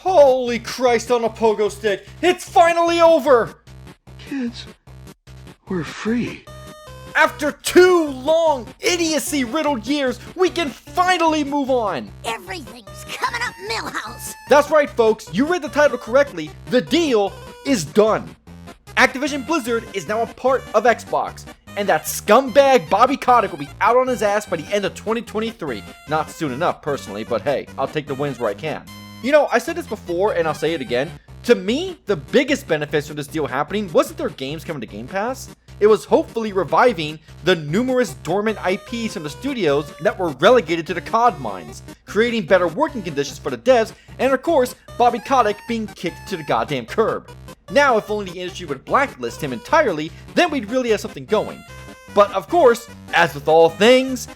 Holy Christ on a pogo stick! It's finally over! Kids, we're free. After 2 long, idiocy-riddled years, we can finally move on! Everything's coming up Millhouse! That's right, folks, you read the title correctly. The deal is done. Activision Blizzard is now a part of Xbox, and that scumbag Bobby Kotick will be out on his ass by the end of 2023. Not soon enough, personally, but hey, I'll take the wins where I can. You know, I said this before, and I'll say it again. To me, the biggest benefits from this deal happening wasn't their games coming to Game Pass. It was hopefully reviving the numerous dormant IPs from the studios that were relegated to the COD mines, creating better working conditions for the devs, and of course, Bobby Kotick being kicked to the goddamn curb. Now, if only the industry would blacklist him entirely, then we'd really have something going. But of course, as with all things,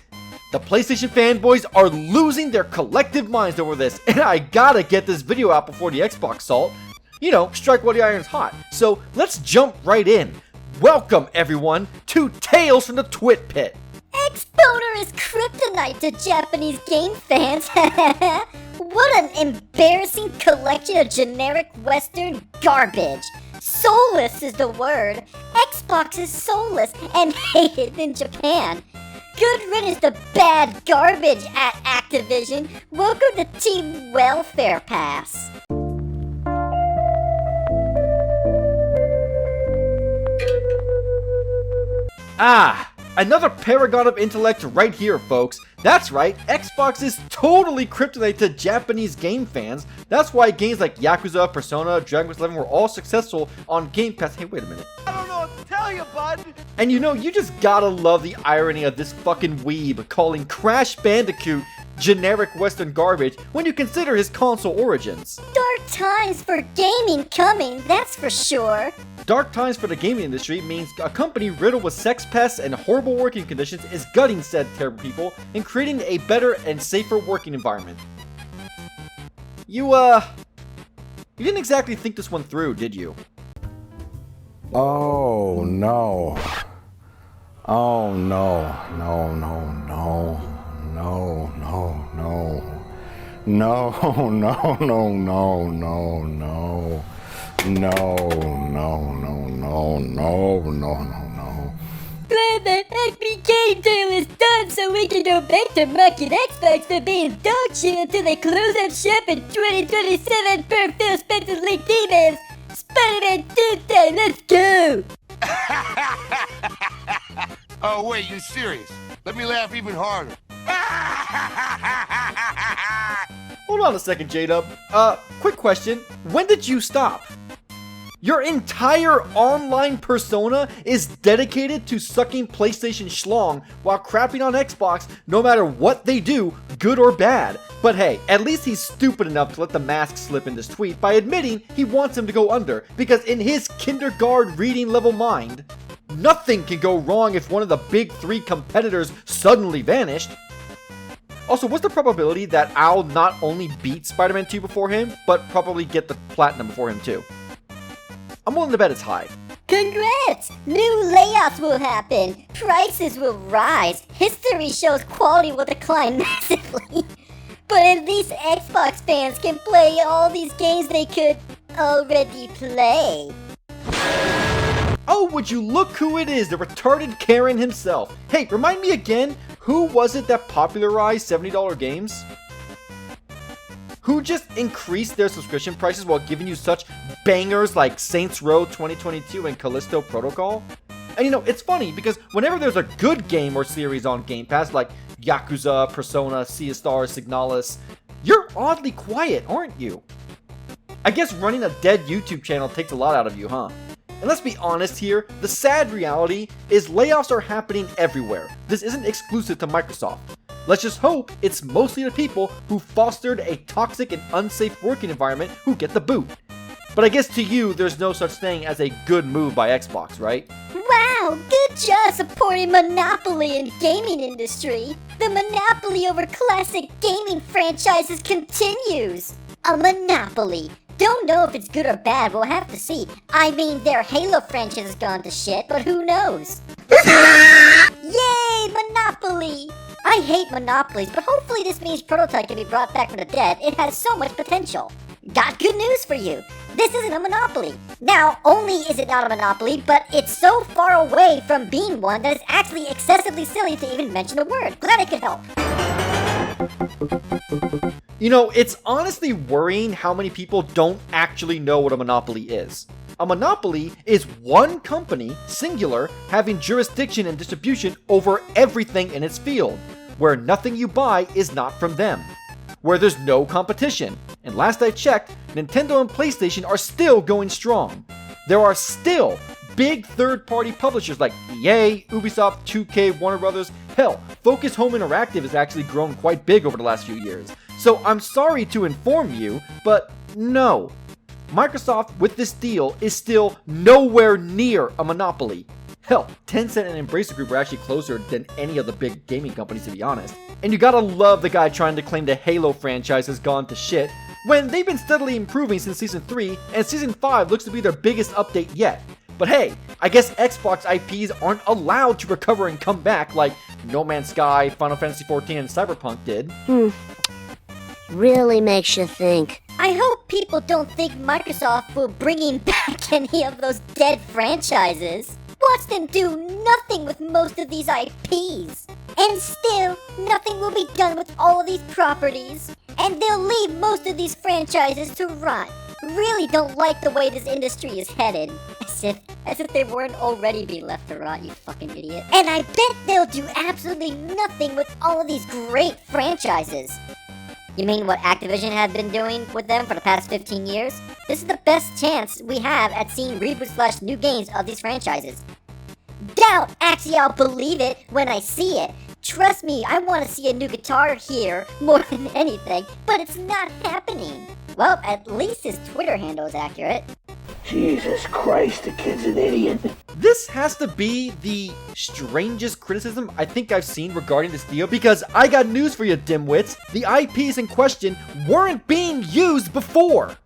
the PlayStation fanboys are losing their collective minds over this, and I gotta get this video out before the Xbox assault. You know, strike while the iron's hot. So let's jump right in. Welcome, everyone, to Tales from the Twit Pit. Exponer is kryptonite to Japanese game fans. What an embarrassing collection of generic Western garbage. Soulless is the word. Xbox is soulless and hated in Japan. Good riddance to bad garbage at Activision. Welcome to Team Welfare Pass. Ah, another paragon of intellect right here, folks. That's right, Xbox is totally kryptonite to Japanese game fans. That's why games like Yakuza, Persona, Dragon Quest XI were all successful on Game Pass. Hey, wait a minute. I don't know what to tell you, bud. And you know, you just gotta love the irony of this fucking weeb calling Crash Bandicoot generic Western garbage when you consider his console origins. Dark times for gaming coming, that's for sure. Dark times for the gaming industry means a company riddled with sex pests and horrible working conditions is gutting said terrible people and creating a better and safer working environment. You didn't exactly think this one through, did you? Oh no. Oh no. No, no, no. No, no, no. No, no, no, no, no, no. No, no, no, no, no, no, no, no. Glad that Acme Game Deal is done so we can go back to market Xbox for being dog shit until they close up shop in 2027 per Phil Spencer's leaked emails. Spider-Man Tuesday, let's go! Oh wait, you're serious? Let me laugh even harder. Hold on a second, J-Dub. Quick question. When did you stop? Your entire online persona is dedicated to sucking PlayStation schlong while crapping on Xbox no matter what they do, good or bad. But hey, at least he's stupid enough to let the mask slip in this tweet by admitting he wants him to go under, because in his kindergarten reading level mind, nothing can go wrong if one of the big 3 competitors suddenly vanished. Also, what's the probability that I'll not only beat Spider-Man 2 before him, but probably get the platinum before him too? I'm willing to bet it's high. Congrats! New layoffs will happen, prices will rise, history shows quality will decline massively. But at least Xbox fans can play all these games they could already play. Oh, would you look who it is, the retarded Karen himself. Hey, remind me again, who was it that popularized $70 games? Who just increased their subscription prices while giving you such bangers like Saints Row 2022 and Callisto Protocol? And you know, it's funny because whenever there's a good game or series on Game Pass like Yakuza, Persona, Sea of Stars, Signalis, you're oddly quiet, aren't you? I guess running a dead YouTube channel takes a lot out of you, huh? And let's be honest here, the sad reality is layoffs are happening everywhere. This isn't exclusive to Microsoft. Let's just hope it's mostly the people who fostered a toxic and unsafe working environment who get the boot. But I guess to you, there's no such thing as a good move by Xbox, right? Wow, good job supporting monopoly in gaming industry. The monopoly over classic gaming franchises continues. A monopoly. Don't know if it's good or bad, we'll have to see. I mean, their Halo franchise has gone to shit, but who knows? Yay, Monopoly! I hate monopolies, but hopefully this means Prototype can be brought back from the dead. It has so much potential. got good news for you. This isn't a monopoly. Now, only is it not a monopoly, but it's so far away from being one that it's actually excessively silly to even mention the word. Glad I could help. You know, it's honestly worrying how many people don't actually know what a monopoly is. A monopoly is one company, singular, having jurisdiction and distribution over everything in its field, where nothing you buy is not from them, where there's no competition. And last I checked, Nintendo and PlayStation are still going strong. There are still big third-party publishers like EA, Ubisoft, 2K, Warner Brothers. Hell, Focus Home Interactive has actually grown quite big over the last few years. So I'm sorry to inform you, but no. Microsoft, with this deal, is still nowhere near a monopoly. Hell, Tencent and Embracer Group are actually closer than any of the big gaming companies, to be honest. And you gotta love the guy trying to claim the Halo franchise has gone to shit, when they've been steadily improving since Season 3, and Season 5 looks to be their biggest update yet. But hey, I guess Xbox IPs aren't allowed to recover and come back like No Man's Sky, Final Fantasy XIV, and Cyberpunk did. Really makes you think. I hope people don't think Microsoft will bring back any of those dead franchises. Watch them do nothing with most of these IPs. And still, nothing will be done with all of these properties. And they'll leave most of these franchises to rot. Really don't like the way this industry is headed. As if they weren't already being left to rot, you fucking idiot. And I bet they'll do absolutely nothing with all of these great franchises. You mean what Activision have been doing with them for the past 15 years? This is the best chance we have at seeing reboots / new games of these franchises. Doubt! Actually, I'll believe it when I see it. Trust me, I want to see a new Guitar Hero more than anything, but it's not happening. Well, at least his Twitter handle is accurate. Jesus Christ, the kid's an idiot. This has to be the strangest criticism I think I've seen regarding this deal, because I got news for you, dimwits. The IPs in question weren't being used before.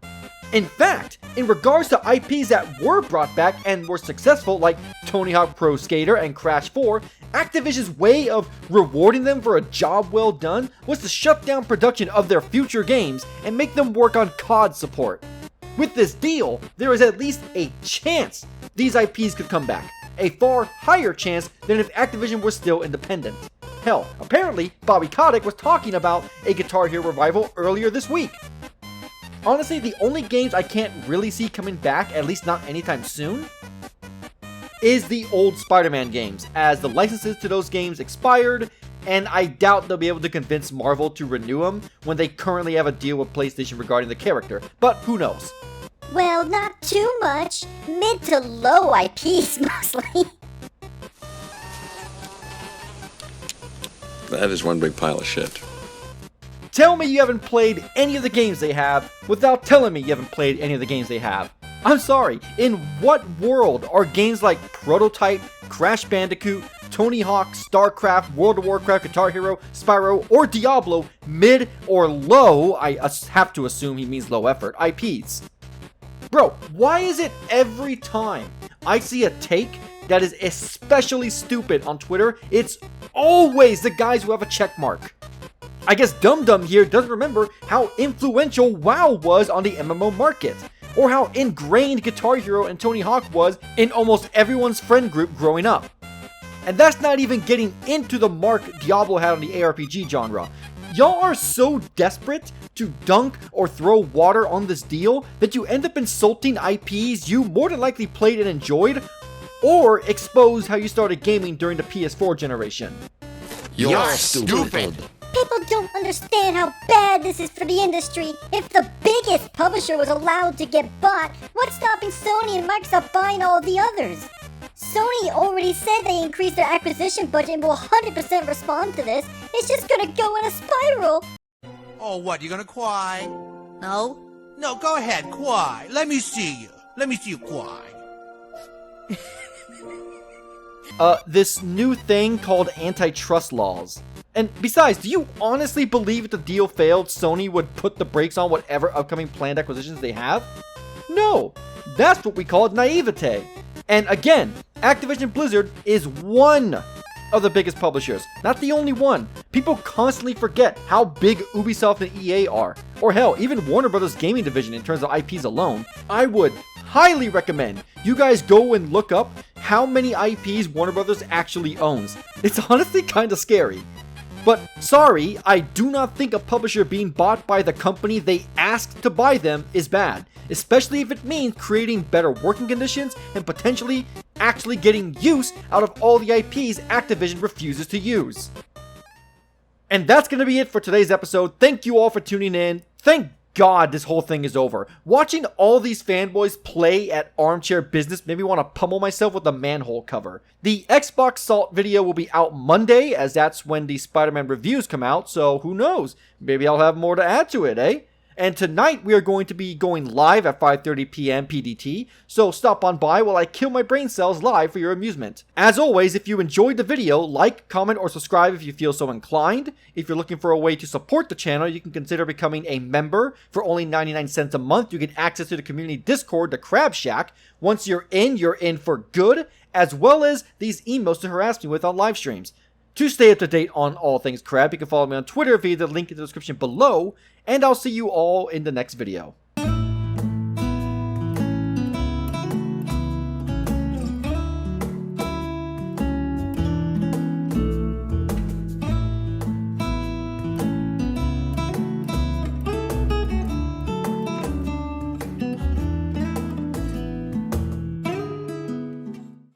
In fact, in regards to IPs that were brought back and were successful, like Tony Hawk Pro Skater and Crash 4, Activision's way of rewarding them for a job well done was to shut down production of their future games and make them work on COD support. With this deal, there is at least a chance these IPs could come back. A far higher chance than if Activision was still independent. Hell, apparently, Bobby Kotick was talking about a Guitar Hero revival earlier this week. Honestly, the only games I can't really see coming back, at least not anytime soon, is the old Spider-Man games, as the licenses to those games expired, and I doubt they'll be able to convince Marvel to renew them when they currently have a deal with PlayStation regarding the character, but who knows. Well, not too much. Mid to low IPs, mostly. That is one big pile of shit. Tell me you haven't played any of the games they have without telling me you haven't played any of the games they have. I'm sorry, in what world are games like Prototype, Crash Bandicoot, Tony Hawk, StarCraft, World of Warcraft, Guitar Hero, Spyro, or Diablo mid or low, I have to assume he means low effort, IPs? Bro, why is it every time I see a take that is especially stupid on Twitter, it's always the guys who have a check mark? I guess Dum Dum here doesn't remember how influential WoW was on the MMO market, or how ingrained Guitar Hero and Tony Hawk was in almost everyone's friend group growing up. And that's not even getting into the mark Diablo had on the ARPG genre. Y'all are so desperate to dunk or throw water on this deal that you end up insulting IPs you more than likely played and enjoyed, or expose how you started gaming during the PS4 generation. You're stupid. People don't understand how bad this is for the industry. If the biggest publisher was allowed to get bought, what's stopping Sony and Microsoft buying all of the others? Sony already said they increased their acquisition budget and will 100% respond to this. It's just gonna go in a spiral. Oh, what, you gonna cry? No? No, go ahead, cry. Let me see you. Let me see you cry. This new thing called antitrust laws. And besides, do you honestly believe if the deal failed, Sony would put the brakes on whatever upcoming planned acquisitions they have? No, that's what we call naivete. And again, Activision Blizzard is one of the biggest publishers, not the only one, People constantly forget how big Ubisoft and EA are, or hell, even Warner Bros. Gaming division in terms of IPs alone. I would highly recommend you guys go and look up how many IPs Warner Bros. Actually owns. It's honestly kinda scary. But sorry, I do not think a publisher being bought by the company they asked to buy them is bad, especially if it means creating better working conditions and potentially actually getting use out of all the IPs Activision refuses to use. And that's going to be it for today's episode. Thank you all for tuning in. Thank God this whole thing is over. Watching all these fanboys play at Armchair Business made me want to pummel myself with a manhole cover. The Xbox Salt video will be out Monday, as that's when the Spider-Man reviews come out, so who knows? Maybe I'll have more to add to it, eh? And tonight we are going to be going live at 5:30 p.m. PDT, so stop on by while I kill my brain cells live for your amusement. As always, if you enjoyed the video, like, comment, or subscribe if you feel so inclined. If you're looking for a way to support the channel, you can consider becoming a member. For only 99 cents a month, you get access to the community Discord, the Crab Shack. Once you're in for good, as well as these emails to harass me with on live streams. To stay up to date on all things Crab, you can follow me on Twitter via the link in the description below, and I'll see you all in the next video.